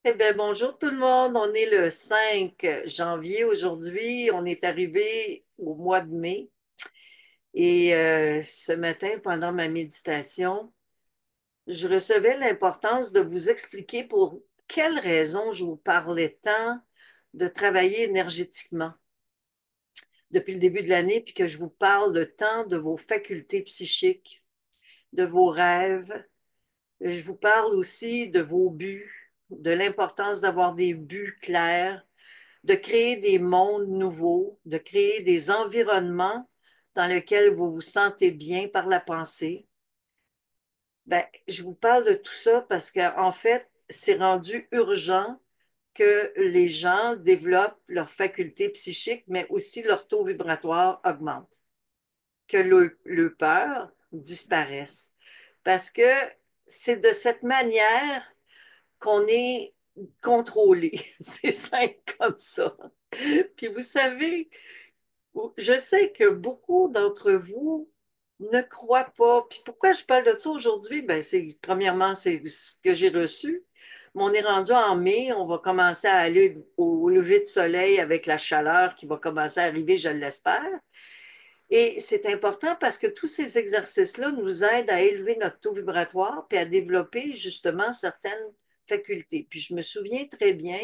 Eh bien, bonjour tout le monde. On est le 5 janvier aujourd'hui. On est arrivé au mois de mai. Et ce matin, pendant ma méditation, je recevais l'importance de vous expliquer pour quelles raisons je vous parlais tant de travailler énergétiquement depuis le début de l'année, puis que je vous parle de tant de vos facultés psychiques, de vos rêves. Je vous parle aussi de vos buts, de l'importance d'avoir des buts clairs, de créer des mondes nouveaux, de créer des environnements dans lesquels vous vous sentez bien par la pensée. Ben, je vous parle de tout ça parce qu'en fait, c'est rendu urgent que les gens développent leurs facultés psychiques, mais aussi leur taux vibratoire augmente, que le peur disparaisse. Parce que c'est de cette manière qu'on est contrôlé. C'est simple comme ça. Puis vous savez, je sais que beaucoup d'entre vous ne croient pas. Puis pourquoi je parle de ça aujourd'hui? Ben, c'est, premièrement, c'est ce que j'ai reçu. Mais on est rendu en mai, on va commencer à aller au lever de soleil avec la chaleur qui va commencer à arriver, je l'espère. Et c'est important parce que tous ces exercices-là nous aident à élever notre taux vibratoire puis à développer justement certaines facultés. Puis je me souviens très bien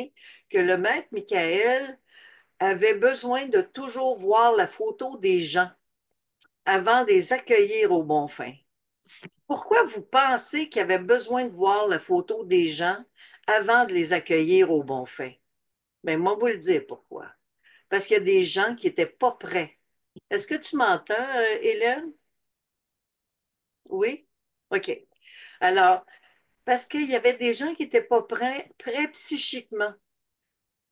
que le maître Michael avait besoin de toujours voir la photo des gens avant de les accueillir au bon fin. Pourquoi vous pensez qu'il avait besoin de voir la photo des gens avant de les accueillir au bon fin? Mais moi, vous le dire pourquoi. Parce qu'il y a des gens qui n'étaient pas prêts. Est-ce que tu m'entends, Hélène? Oui? OK. Alors, parce qu'il y avait des gens qui n'étaient pas prêts psychiquement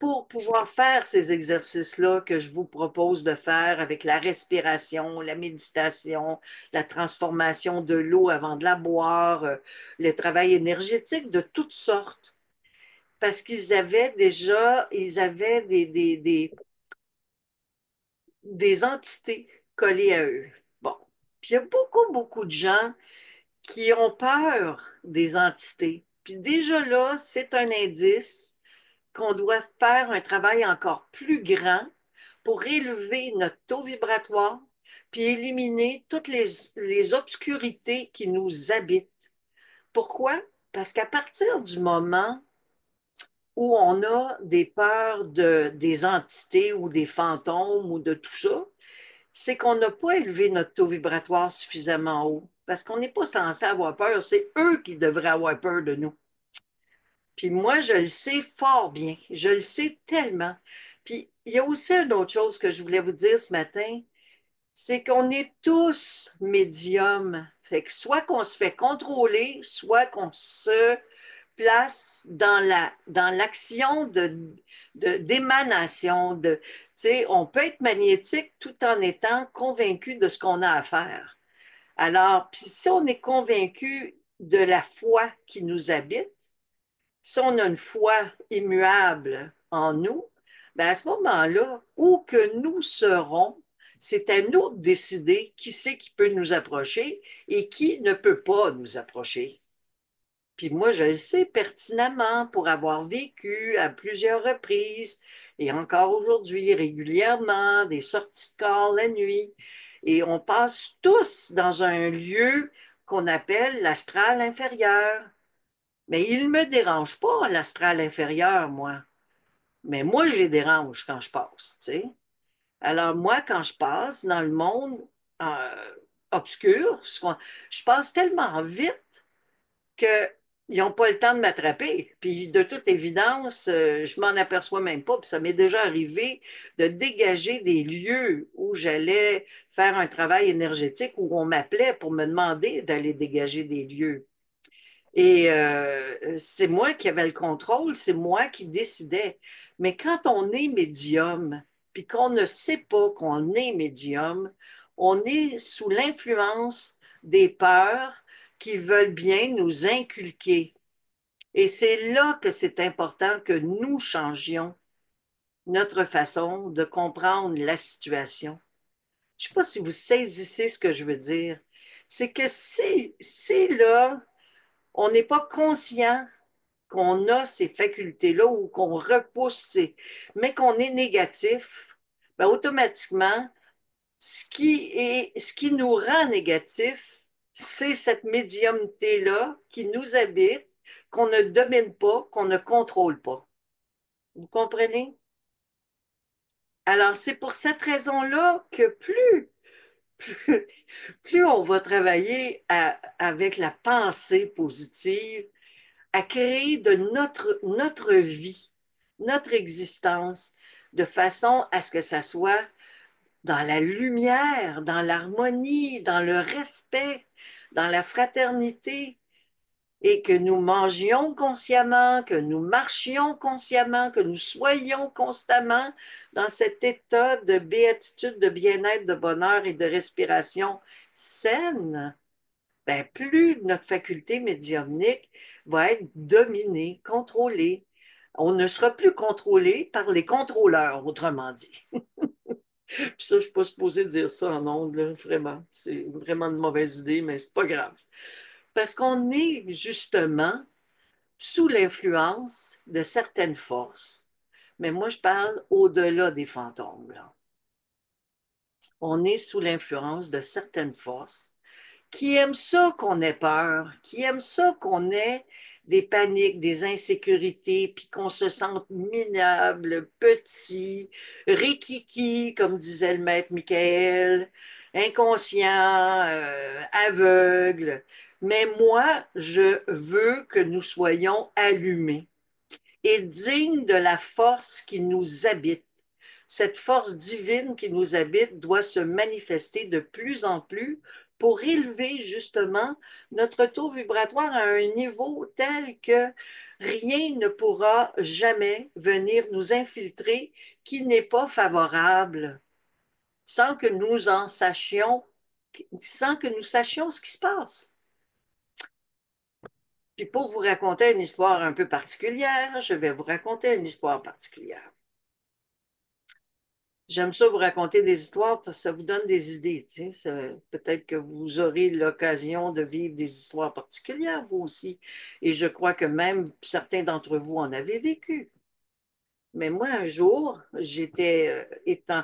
pour pouvoir faire ces exercices-là que je vous propose de faire avec la respiration, la méditation, la transformation de l'eau avant de la boire, le travail énergétique de toutes sortes. Parce qu'ils avaient déjà, ils avaient des entités collées à eux. Bon. Puis il y a beaucoup de gens qui ont peur des entités. Puis déjà là, c'est un indice qu'on doit faire un travail encore plus grand pour élever notre taux vibratoire, puis éliminer toutes les obscurités qui nous habitent. Pourquoi? Parce qu'à partir du moment où on a des peurs des entités ou des fantômes ou de tout ça, c'est qu'on n'a pas élevé notre taux vibratoire suffisamment haut. Parce qu'on n'est pas censé avoir peur, c'est eux qui devraient avoir peur de nous. Puis moi, je le sais fort bien. Je le sais tellement. Puis il y a aussi une autre chose que je voulais vous dire ce matin, c'est qu'on est tous médiums. Fait que soit qu'on se fait contrôler, soit qu'on se place dans l'action d'émanation. Tu sais, on peut être magnétique tout en étant convaincu de ce qu'on a à faire. Alors, puis si on est convaincu de la foi qui nous habite, si on a une foi immuable en nous, ben à ce moment-là, où que nous serons, c'est à nous de décider qui c'est qui peut nous approcher et qui ne peut pas nous approcher. Puis moi, je le sais pertinemment pour avoir vécu à plusieurs reprises et encore aujourd'hui régulièrement des sorties de corps la nuit. Et on passe tous dans un lieu qu'on appelle l'astral inférieur. Mais il ne me dérange pas, l'astral inférieur, moi. Mais moi, je les dérange quand je passe, tu sais. Alors, moi, quand je passe dans le monde euh, obscur, je passe tellement vite qu'ils n'ont pas le temps de m'attraper. Puis, de toute évidence, je m'en aperçois même pas. Puis, ça m'est déjà arrivé de dégager des lieux où j'allais faire un travail énergétique, où on m'appelait pour me demander d'aller dégager des lieux. Et c'est moi qui avais le contrôle, c'est moi qui décidais. Mais quand on est médium, puis qu'on ne sait pas qu'on est médium, on est sous l'influence des peurs qui veulent bien nous inculquer. Et c'est là que c'est important que nous changions notre façon de comprendre la situation. Je ne sais pas si vous saisissez ce que je veux dire. C'est que si là, on n'est pas conscient qu'on a ces facultés-là ou qu'on repousse, mais qu'on est négatif, ben automatiquement, ce qui nous rend négatif, c'est cette médiumnité-là qui nous habite, qu'on ne domine pas, qu'on ne contrôle pas. Vous comprenez? Alors, c'est pour cette raison-là que plus, plus on va travailler avec la pensée positive, à créer de notre vie, notre existence, de façon à ce que ça soit dans la lumière, dans l'harmonie, dans le respect, dans la fraternité, et que nous mangions consciemment, que nous marchions consciemment, que nous soyons constamment dans cet état de béatitude, de bien-être, de bonheur et de respiration saine, ben, plus notre faculté médiumnique va être dominée, contrôlée. On ne sera plus contrôlé par les contrôleurs, autrement dit. Puis ça, je ne suis pas supposée dire ça en ondes, là, vraiment. C'est vraiment une mauvaise idée, mais c'est pas grave. Parce qu'on est justement sous l'influence de certaines forces. Mais moi, je parle au-delà des fantômes, là. On est sous l'influence de certaines forces qui aiment ça qu'on ait peur, qui aiment ça qu'on ait des paniques, des insécurités, puis qu'on se sente minable, petit, rikiki, comme disait le maître Michael, inconscient, aveugle. Mais moi, je veux que nous soyons allumés et dignes de la force qui nous habite. Cette force divine qui nous habite doit se manifester de plus en plus pour élever justement notre taux vibratoire à un niveau tel que rien ne pourra jamais venir nous infiltrer qui n'est pas favorable, sans que nous en sachions, sans que nous sachions ce qui se passe. Puis pour vous raconter une histoire un peu particulière, je vais vous raconter une histoire particulière. J'aime ça vous raconter des histoires parce que ça vous donne des idées. Tu sais. Peut-être que vous aurez l'occasion de vivre des histoires particulières, vous aussi. Et je crois que même certains d'entre vous en avez vécu. Mais moi, un jour, j'étais étant...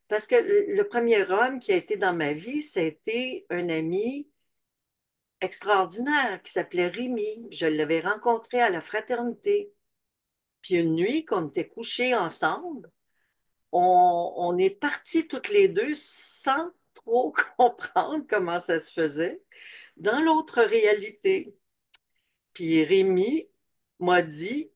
Parce que le premier homme qui a été dans ma vie, c'était un ami extraordinaire qui s'appelait Rémi. Je l'avais rencontré à la fraternité. Puis une nuit, qu'on était couchés ensemble, on est partis toutes les deux sans trop comprendre comment ça se faisait dans l'autre réalité. Puis Rémi m'a dit,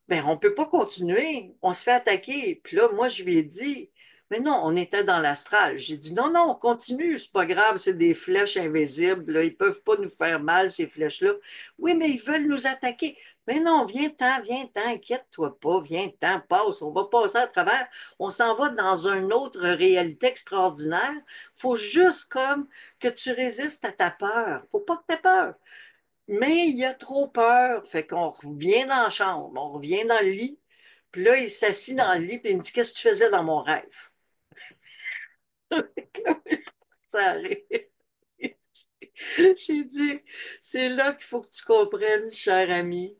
ben, on ne peut pas continuer, on se fait attaquer. Puis là, moi, je lui ai dit, mais non, on était dans l'astral. J'ai dit, non, non, on continue, c'est pas grave, c'est des flèches invisibles, là. Ils ne peuvent pas nous faire mal, ces flèches-là. Oui, mais ils veulent nous attaquer. Mais non, viens-t'en, inquiète-toi pas, viens-t'en, passe, on va passer à travers, on s'en va dans une autre réalité extraordinaire. Il faut juste comme que tu résistes à ta peur. Il ne faut pas que tu aies peur. Mais il a trop peur. Fait qu'on revient dans la chambre, on revient dans le lit. Puis là, il s'assit dans le lit, puis il me dit, qu'est-ce que tu faisais dans mon rêve? Ça arrive. J'ai dit, c'est là qu'il faut que tu comprennes, cher ami,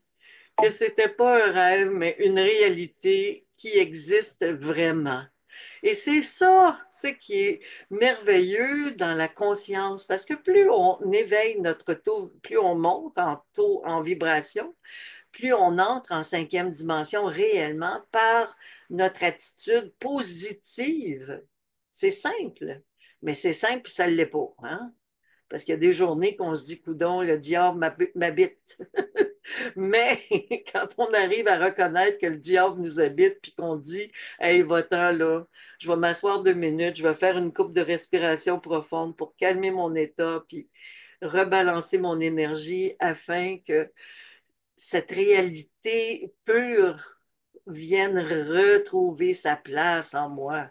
que c'était pas un rêve, mais une réalité qui existe vraiment. Et c'est ça, tu sais, qui est merveilleux dans la conscience, parce que plus on éveille notre taux, plus on monte en taux, en vibration, plus on entre en cinquième dimension réellement par notre attitude positive. C'est simple, mais c'est simple, puis ça ne l'est pas. Hein? Parce qu'il y a des journées qu'on se dit, coudon, le diable m'habite. Mais quand on arrive à reconnaître que le diable nous habite, puis qu'on dit, hey, va-t'en là, je vais m'asseoir 2 minutes, je vais faire une coupe de respiration profonde pour calmer mon état, puis rebalancer mon énergie afin que cette réalité pure vienne retrouver sa place en moi.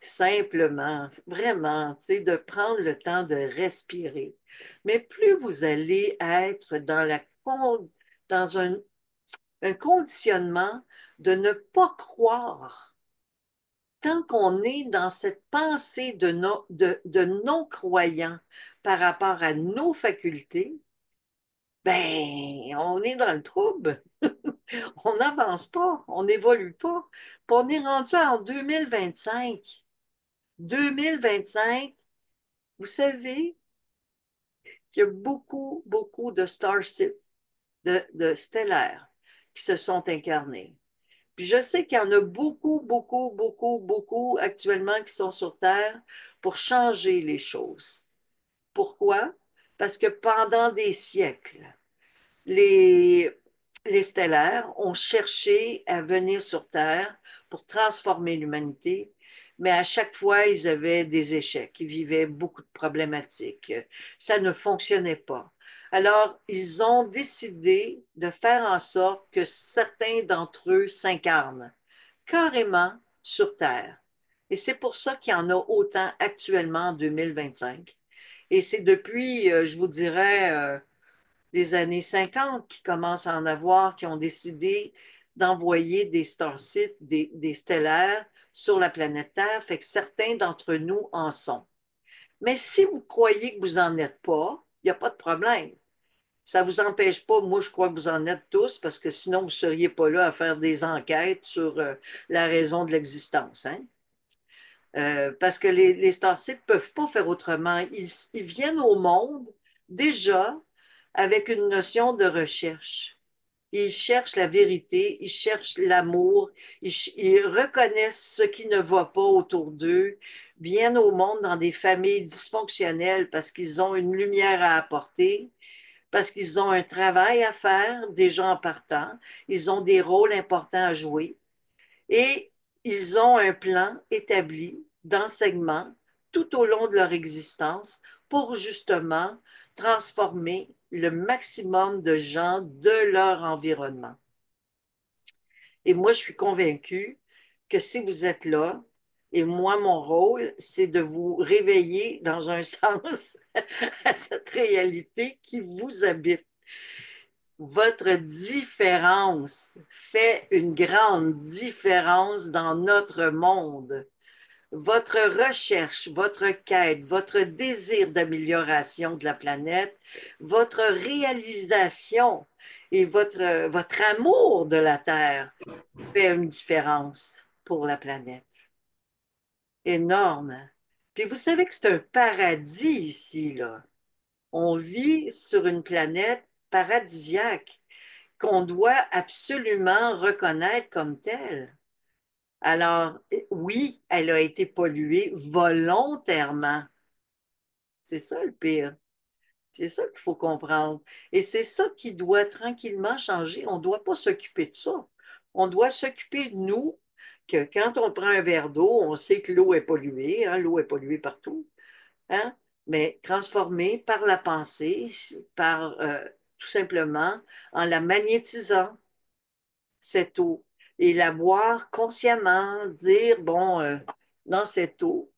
Simplement, vraiment, tu sais, de prendre le temps de respirer. Mais plus vous allez être dans un conditionnement de ne pas croire, tant qu'on est dans cette pensée de non-croyant par rapport à nos facultés, ben, on est dans le trouble. On n'avance pas, on n'évolue pas. Puis on est rendu en 2025. 2025, vous savez qu'il y a beaucoup, beaucoup de starship, de stellaires qui se sont incarnés. Puis je sais qu'il y en a beaucoup, beaucoup, beaucoup, beaucoup actuellement qui sont sur Terre pour changer les choses. Pourquoi? Parce que pendant des siècles, les, les stellaires ont cherché à venir sur Terre pour transformer l'humanité, mais à chaque fois, ils avaient des échecs, ils vivaient beaucoup de problématiques. Ça ne fonctionnait pas. Alors, ils ont décidé de faire en sorte que certains d'entre eux s'incarnent carrément sur Terre. Et c'est pour ça qu'il y en a autant actuellement en 2025. Et c'est depuis, je vous dirais, des années 50 qui commencent à en avoir, qui ont décidé d'envoyer des starsites, des stellaires sur la planète Terre, fait que certains d'entre nous en sont. Mais si vous croyez que vous n'en êtes pas, il n'y a pas de problème. Ça ne vous empêche pas, moi je crois que vous en êtes tous, parce que sinon vous ne seriez pas là à faire des enquêtes sur la raison de l'existence. Hein? Parce que les starsites ne peuvent pas faire autrement. Ils viennent au monde déjà avec une notion de recherche. Ils cherchent la vérité, ils cherchent l'amour, ils reconnaissent ce qui ne va pas autour d'eux, viennent au monde dans des familles dysfonctionnelles parce qu'ils ont une lumière à apporter, parce qu'ils ont un travail à faire déjà en partant, ils ont des rôles importants à jouer et ils ont un plan établi d'enseignement tout au long de leur existence pour justement transformer le maximum de gens de leur environnement. Et moi, je suis convaincue que si vous êtes là, et moi, mon rôle, c'est de vous réveiller dans un sens à cette réalité qui vous habite. Votre différence fait une grande différence dans notre monde. Votre recherche, votre quête, votre désir d'amélioration de la planète, votre réalisation et votre amour de la Terre fait une différence pour la planète. Énorme. Puis vous savez que c'est un paradis ici, là. On vit sur une planète paradisiaque qu'on doit absolument reconnaître comme telle. Alors, oui, elle a été polluée volontairement. C'est ça le pire. C'est ça qu'il faut comprendre. Et c'est ça qui doit tranquillement changer. On ne doit pas s'occuper de ça. On doit s'occuper de nous, que quand on prend un verre d'eau, on sait que l'eau est polluée, hein, l'eau est polluée partout, hein, mais transformée par la pensée, par tout simplement en la magnétisant, cette eau, et la boire consciemment, dire, bon, dans cette eau,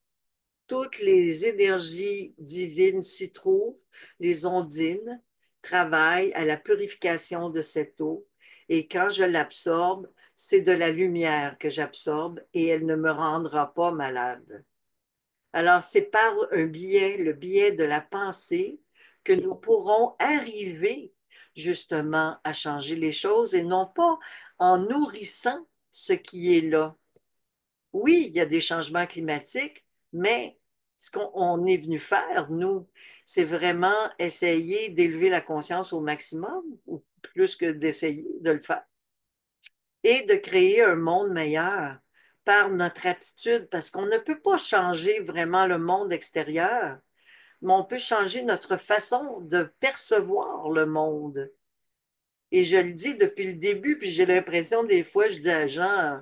toutes les énergies divines s'y trouvent, les ondines travaillent à la purification de cette eau. Et quand je l'absorbe, c'est de la lumière que j'absorbe et elle ne me rendra pas malade. Alors, c'est par un biais, le biais de la pensée, que nous pourrons arriver justement à changer les choses et non pas en nourrissant ce qui est là. Oui, il y a des changements climatiques, mais ce qu'on est venu faire, nous, c'est vraiment essayer d'élever la conscience au maximum, ou plus que d'essayer de le faire, et de créer un monde meilleur par notre attitude, parce qu'on ne peut pas changer vraiment le monde extérieur, mais on peut changer notre façon de percevoir le monde. Et je le dis depuis le début, puis j'ai l'impression des fois, je dis à Jean,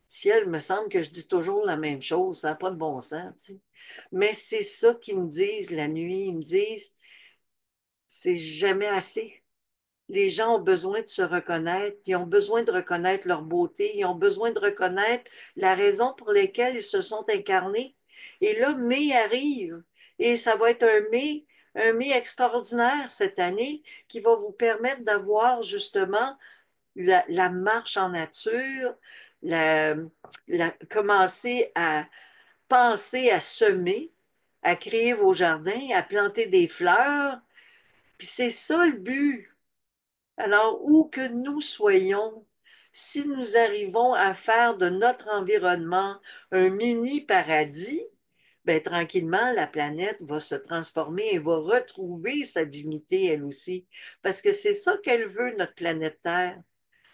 ciel, me semble que je dis toujours la même chose, ça n'a pas de bon sens, tu sais. Mais c'est ça qu'ils me disent la nuit, ils me disent, c'est jamais assez. Les gens ont besoin de se reconnaître, ils ont besoin de reconnaître leur beauté, ils ont besoin de reconnaître la raison pour laquelle ils se sont incarnés. Et là, mai arrive, et ça va être un mai extraordinaire cette année qui va vous permettre d'avoir justement la marche en nature, la, commencer à penser à semer, à créer vos jardins, à planter des fleurs. Puis c'est ça le but. Alors, où que nous soyons, si nous arrivons à faire de notre environnement un mini paradis, ben, tranquillement, la planète va se transformer et va retrouver sa dignité elle aussi. Parce que c'est ça qu'elle veut, notre planète Terre,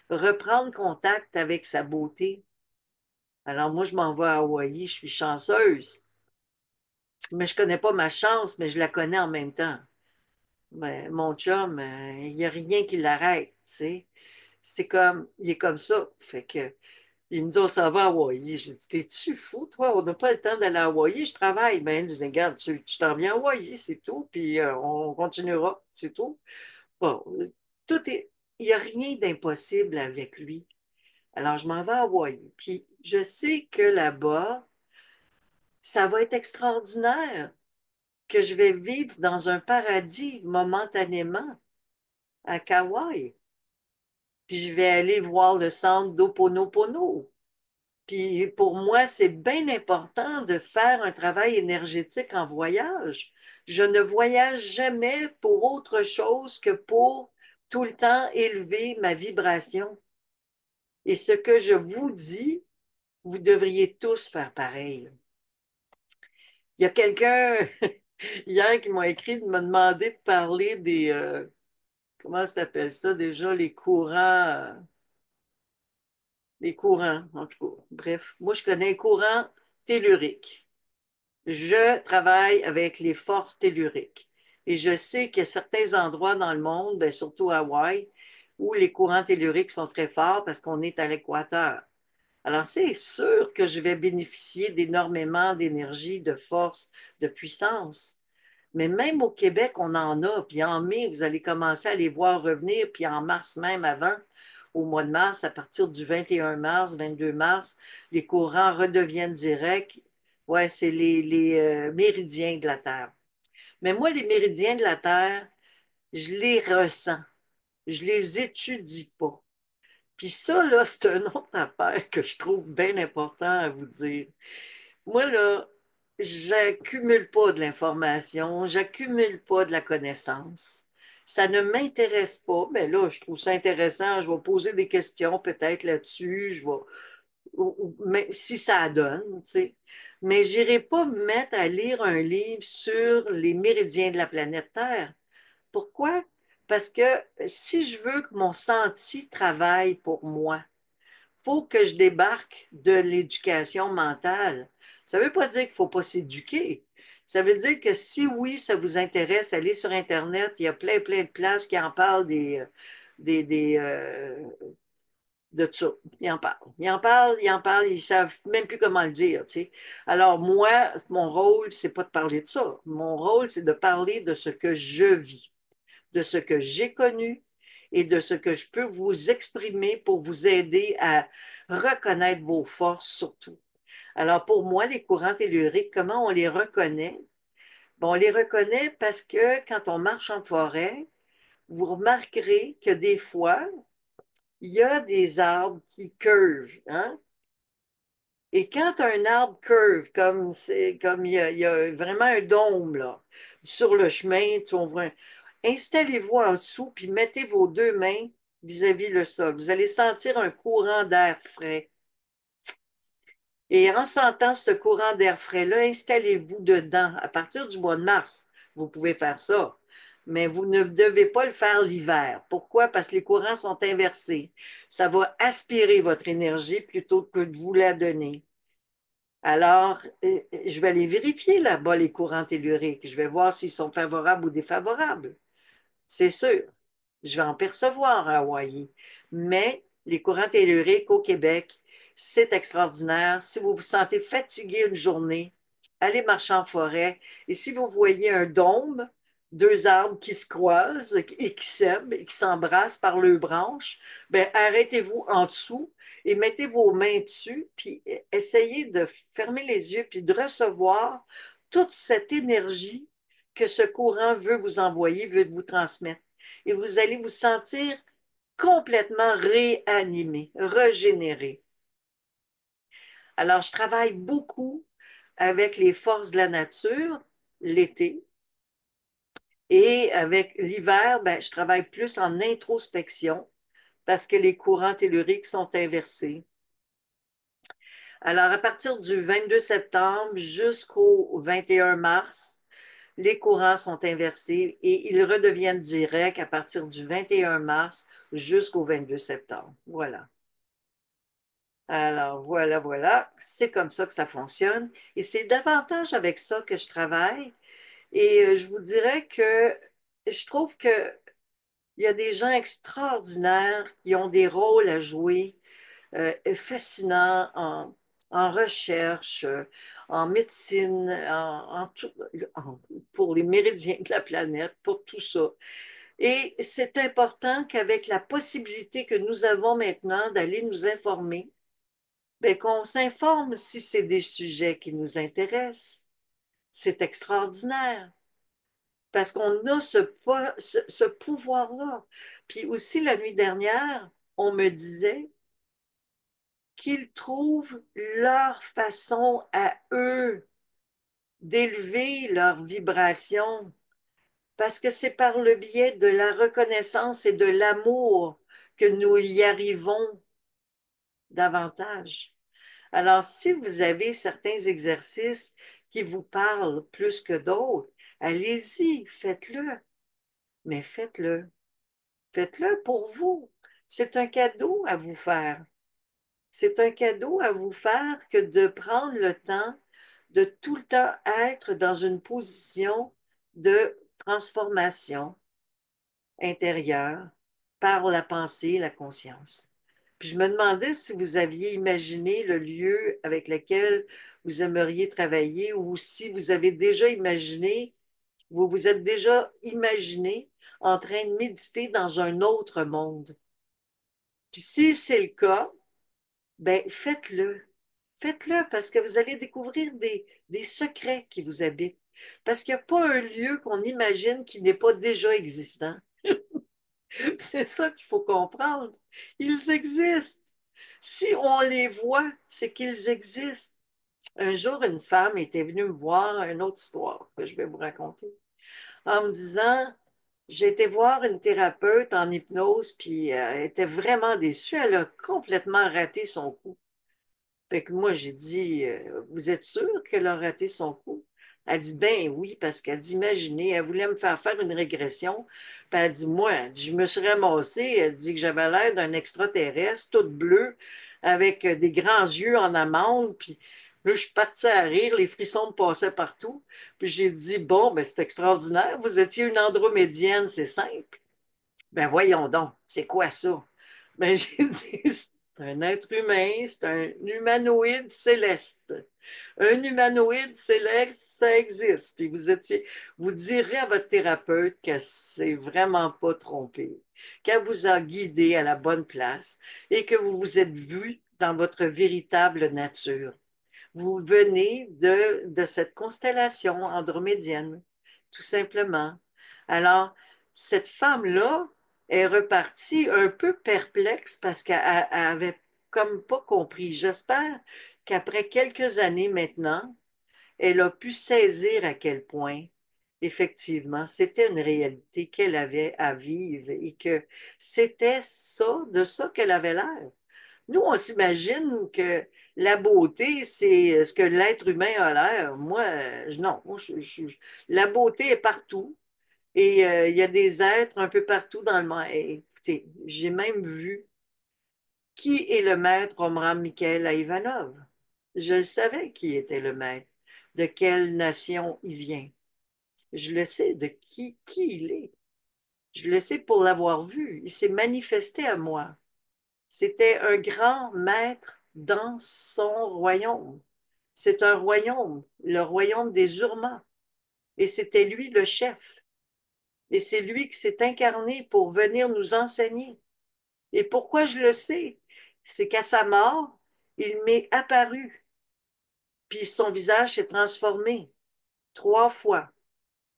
reprendre contact avec sa beauté. Alors moi, je m'en vais à Hawaï, je suis chanceuse, mais je connais pas ma chance, mais je la connais en même temps. Ben, mon chum, il n'y a rien qui l'arrête, tu sais. C'est comme, il est comme ça. Fait que, il me dit, on s'en va à Hawaï. J'ai dit, t'es-tu fou, toi? On n'a pas le temps d'aller à Hawaï. Je travaille. Ben, il dit, regarde, tu t'en viens à Hawaï, c'est tout. Puis on continuera, c'est tout. Bon, tout est, il n'y a rien d'impossible avec lui. Alors, je m'en vais à Hawaï. Puis, je sais que là-bas, ça va être extraordinaire, que je vais vivre dans un paradis momentanément à Kauai. Puis, je vais aller voir le centre d'Ho'oponopono. Puis pour moi, c'est bien important de faire un travail énergétique en voyage. Je ne voyage jamais pour autre chose que pour tout le temps élever ma vibration. Et ce que je vous dis, vous devriez tous faire pareil. Il y a quelqu'un hier qui m'a écrit de me demander de parler des, comment ça s'appelle ça déjà, les courants, en tout cas. Bref, moi je connais les courants telluriques. Je travaille avec les forces telluriques. Et je sais qu'il y a certains endroits dans le monde, bien, surtout à Hawaï, où les courants telluriques sont très forts parce qu'on est à l'équateur. Alors, c'est sûr que je vais bénéficier d'énormément d'énergie, de force, de puissance. Mais même au Québec, on en a. Puis en mai, vous allez commencer à les voir revenir. Puis en mars même avant, au mois de mars, à partir du 21 mars, 22 mars, les courants redeviennent directs. Ouais, c'est les méridiens de la Terre. Mais moi, les méridiens de la Terre, je les ressens. Je les étudie pas. Puis ça, là, c'est une autre affaire que je trouve bien important à vous dire. Moi, là, j'accumule pas de l'information, j'accumule pas de la connaissance. Ça ne m'intéresse pas, mais là, je trouve ça intéressant. Je vais poser des questions peut-être là-dessus. Mais si ça donne, tu sais. Mais j'irai pas me mettre à lire un livre sur les méridiens de la planète Terre. Pourquoi? Parce que si je veux que mon senti travaille pour moi, faut que je débarque de l'éducation mentale. Ça ne veut pas dire qu'il ne faut pas s'éduquer. Ça veut dire que si oui, ça vous intéresse, allez sur Internet, il y a plein de places qui en parlent des, de ça. Ils en parlent. Ils ne savent même plus comment le dire. Tu sais. Alors moi, mon rôle, c'est pas de parler de ça. Mon rôle, c'est de parler de ce que je vis, de ce que j'ai connu et de ce que je peux vous exprimer pour vous aider à reconnaître vos forces surtout. Alors pour moi, les courants telluriques, comment on les reconnaît? Bon, on les reconnaît parce que quand on marche en forêt, vous remarquerez que des fois, il y a des arbres qui curvent, hein? Et quand un arbre curve, comme il y a vraiment un dôme là, sur le chemin, on voit installez-vous en dessous, puis mettez vos deux mains vis-à-vis le sol. Vous allez sentir un courant d'air frais. Et en sentant ce courant d'air frais-là, installez-vous dedans. À partir du mois de mars, vous pouvez faire ça. Mais vous ne devez pas le faire l'hiver. Pourquoi? Parce que les courants sont inversés. Ça va aspirer votre énergie plutôt que de vous la donner. Alors, je vais aller vérifier là-bas les courants telluriques. Je vais voir s'ils sont favorables ou défavorables. C'est sûr. Je vais en percevoir à Hawaï. Mais les courants telluriques au Québec, c'est extraordinaire. Si vous vous sentez fatigué une journée, allez marcher en forêt. Et si vous voyez un dôme, deux arbres qui se croisent et qui s'aiment et qui s'embrassent par leurs branches, ben arrêtez-vous en dessous et mettez vos mains dessus, puis essayez de fermer les yeux, puis de recevoir toute cette énergie que ce courant veut vous envoyer, veut vous transmettre. Et vous allez vous sentir complètement réanimé, régénéré. Alors, je travaille beaucoup avec les forces de la nature l'été Et avec l'hiver, ben, je travaille plus en introspection parce que les courants telluriques sont inversés. Alors, à partir du 22 septembre jusqu'au 21 mars, les courants sont inversés et ils redeviennent directs à partir du 21 mars jusqu'au 22 septembre. Voilà. Alors, voilà, voilà. C'est comme ça que ça fonctionne. Et c'est davantage avec ça que je travaille. Et je vous dirais que je trouve qu'il y a des gens extraordinaires qui ont des rôles à jouer fascinants en recherche, en médecine, pour les méridiens de la planète, pour tout ça. Et c'est important qu'avec la possibilité que nous avons maintenant d'aller nous informer, ben, qu'on s'informe si c'est des sujets qui nous intéressent. C'est extraordinaire parce qu'on a ce pouvoir-là. Puis aussi, la nuit dernière, on me disait qu'ils trouvent leur façon à eux d'élever leur vibration parce que c'est par le biais de la reconnaissance et de l'amour que nous y arrivons davantage. Alors, si vous avez certains exercices qui vous parlent plus que d'autres, allez-y, faites-le, mais faites-le. Faites-le pour vous. C'est un cadeau à vous faire. C'est un cadeau à vous faire que de prendre le temps de tout le temps être dans une position de transformation intérieure par la pensée et la conscience. Puis je me demandais si vous aviez imaginé le lieu avec lequel vous aimeriez travailler ou si vous avez déjà imaginé, vous vous êtes déjà imaginé en train de méditer dans un autre monde. Puis si c'est le cas, ben faites-le. Faites-le parce que vous allez découvrir des secrets qui vous habitent. Parce qu'il n'y a pas un lieu qu'on imagine qui n'est pas déjà existant. C'est ça qu'il faut comprendre. Ils existent. Si on les voit, c'est qu'ils existent. Un jour, une femme était venue me voir, une autre histoire que je vais vous raconter, en me disant, j'ai été voir une thérapeute en hypnose, puis elle était vraiment déçue. Elle a complètement raté son coup. Fait que moi, j'ai dit, vous êtes sûr qu'elle a raté son coup? Elle dit, ben oui, parce qu'elle dit, imaginez, elle voulait me faire faire une régression. Puis elle dit, moi, elle dit, je me suis ramassée, elle dit que j'avais l'air d'un extraterrestre, toute bleue, avec des grands yeux en amande. Puis là, je suis partie à rire, les frissons me passaient partout. Puis j'ai dit, bon, ben c'est extraordinaire, vous étiez une andromédienne, c'est simple. Ben voyons donc, c'est quoi ça? Ben j'ai dit, c'est un être humain, c'est un humanoïde céleste. Un humanoïde céleste, ça existe. Puis vous direz à votre thérapeute que c'est vraiment pas trompé, qu'elle vous a guidé à la bonne place et que vous vous êtes vu dans votre véritable nature. Vous venez de cette constellation andromédienne, tout simplement. Alors, cette femme-là est repartie un peu perplexe parce qu'elle avait comme pas compris. J'espère qu'après quelques années maintenant, elle a pu saisir à quel point, effectivement, c'était une réalité qu'elle avait à vivre et que c'était ça, de ça qu'elle avait l'air. Nous, on s'imagine que la beauté, c'est ce que l'être humain a l'air. Moi, non. La beauté est partout. Et il y a des êtres un peu partout dans le monde. Et, écoutez, j'ai même vu qui est le maître Omram Mikhail Ivanov. Je savais qui était le maître, de quelle nation il vient. Je le sais de qui il est. Je le sais pour l'avoir vu. Il s'est manifesté à moi. C'était un grand maître dans son royaume. C'est un royaume, le royaume des Urmas. Et c'était lui le chef. Et c'est lui qui s'est incarné pour venir nous enseigner. Et pourquoi je le sais? C'est qu'à sa mort, il m'est apparu. Puis son visage s'est transformé 3 fois.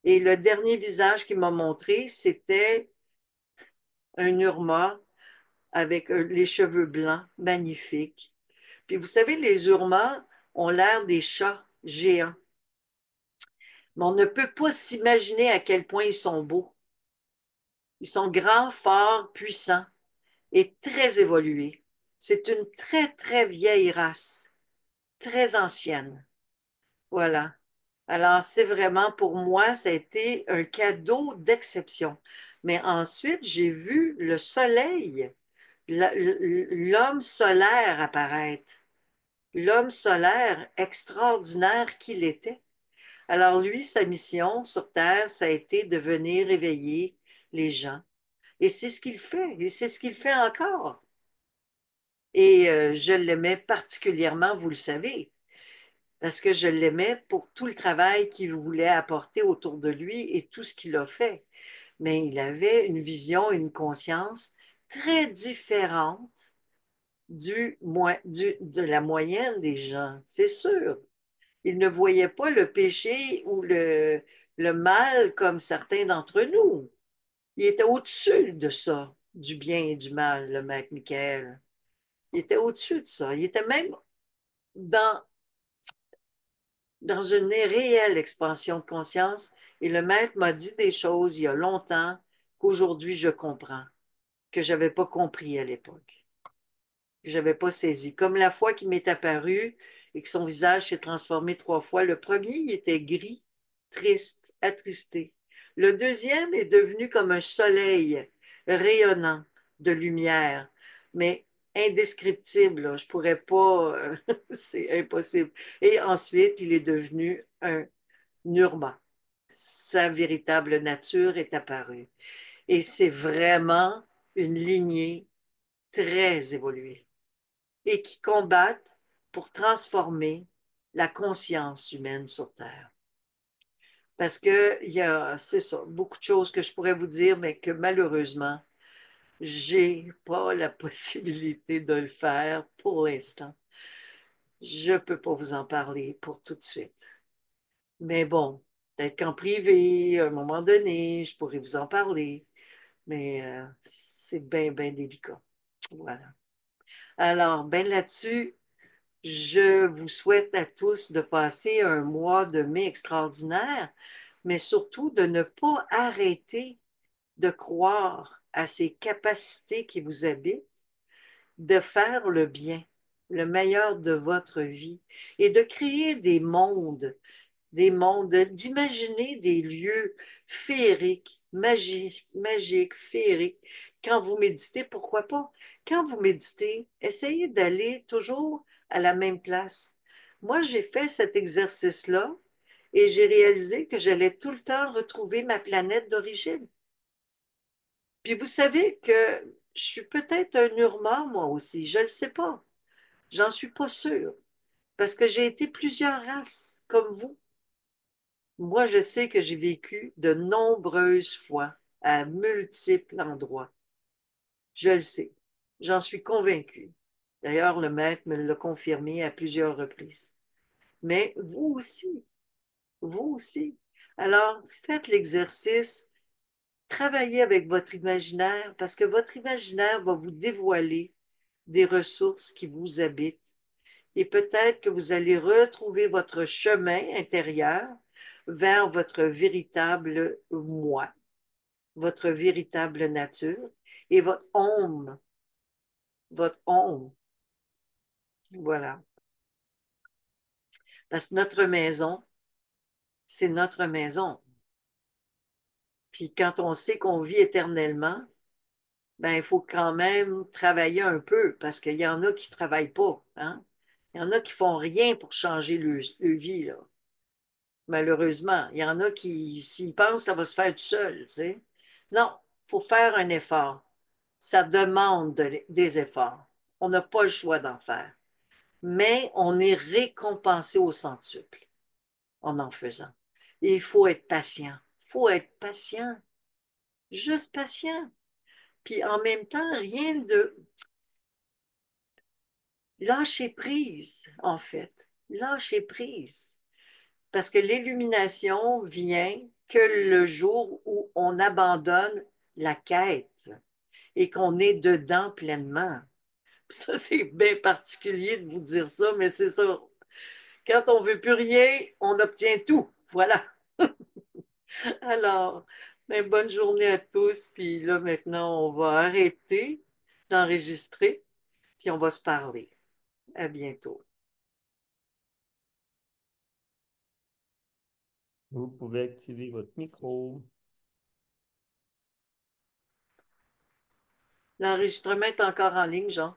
Et le dernier visage qu'il m'a montré, c'était un Urma avec les cheveux blancs, magnifiques. Puis vous savez, les Urmas ont l'air des chats géants. Mais on ne peut pas s'imaginer à quel point ils sont beaux. Ils sont grands, forts, puissants et très évolués. C'est une très, très vieille race, très ancienne. Voilà. Alors, c'est vraiment pour moi, ça a été un cadeau d'exception. Mais ensuite, j'ai vu le soleil, l'homme solaire apparaître. L'homme solaire extraordinaire qu'il était. Alors, lui, sa mission sur Terre, ça a été de venir éveiller les gens. Et c'est ce qu'il fait, et c'est ce qu'il fait encore. Et je l'aimais particulièrement, vous le savez, parce que je l'aimais pour tout le travail qu'il voulait apporter autour de lui et tout ce qu'il a fait. Mais il avait une vision, une conscience très différente de la moyenne des gens, c'est sûr. Il ne voyait pas le péché ou le mal comme certains d'entre nous. Il était au-dessus de ça, du bien et du mal, le maître Michael. Il était au-dessus de ça. Il était même dans, dans une réelle expansion de conscience. Et le maître m'a dit des choses il y a longtemps qu'aujourd'hui je comprends, que je n'avais pas compris à l'époque, que je n'avais pas saisi. Comme la fois qu'il m'est apparu et que son visage s'est transformé 3 fois. Le premier, il était gris, triste, attristé. Le deuxième est devenu comme un soleil rayonnant de lumière, mais indescriptible. Là. Je pourrais pas, c'est impossible. Et ensuite, il est devenu un Nurma. Sa véritable nature est apparue. Et c'est vraiment une lignée très évoluée et qui combattent pour transformer la conscience humaine sur Terre. Parce que il y a, c'est ça, beaucoup de choses que je pourrais vous dire, mais que malheureusement, j'ai pas la possibilité de le faire pour l'instant. Je ne peux pas vous en parler pour tout de suite. Mais bon, peut-être qu'en privé, à un moment donné, je pourrais vous en parler. Mais c'est bien, bien délicat. Voilà. Alors, ben là-dessus, je vous souhaite à tous de passer un mois de mai extraordinaire, mais surtout de ne pas arrêter de croire à ces capacités qui vous habitent, de faire le bien, le meilleur de votre vie et de créer des mondes, d'imaginer des lieux féeriques, magiques, féeriques. Quand vous méditez, pourquoi pas? Quand vous méditez, essayez d'aller toujours à la même place. Moi, j'ai fait cet exercice-là et j'ai réalisé que j'allais tout le temps retrouver ma planète d'origine. Puis vous savez que je suis peut-être un Urma, moi aussi, je ne le sais pas. J'en suis pas sûre, parce que j'ai été plusieurs races, comme vous. Moi, je sais que j'ai vécu de nombreuses fois à multiples endroits. Je le sais. J'en suis convaincue. D'ailleurs, le maître me l'a confirmé à plusieurs reprises. Mais vous aussi, vous aussi. Alors, faites l'exercice, travaillez avec votre imaginaire parce que votre imaginaire va vous dévoiler des ressources qui vous habitent et peut-être que vous allez retrouver votre chemin intérieur vers votre véritable moi, votre véritable nature et votre ombre, votre ombre. Voilà. Parce que notre maison, c'est notre maison. Puis quand on sait qu'on vit éternellement, ben, il faut quand même travailler un peu parce qu'il y en a qui ne travaillent pas. Hein? Il y en a qui ne font rien pour changer leur vie, là. Malheureusement. Il y en a qui, s'ils pensent, ça va se faire tout seul, tu sais. Non, il faut faire un effort. Ça demande des efforts. On n'a pas le choix d'en faire. Mais on est récompensé au centuple en faisant. Et il faut être patient. Il faut être patient. Juste patient. Puis en même temps, rien de lâcher prise, en fait. Lâcher prise. Parce que l'illumination vient que le jour où on abandonne la quête et qu'on est dedans pleinement. Ça, c'est bien particulier de vous dire ça, mais c'est ça. Quand on ne veut plus rien, on obtient tout. Voilà. Alors, ben, bonne journée à tous. Puis là, maintenant, on va arrêter d'enregistrer, puis on va se parler. À bientôt. Vous pouvez activer votre micro. L'enregistrement est encore en ligne, Jean.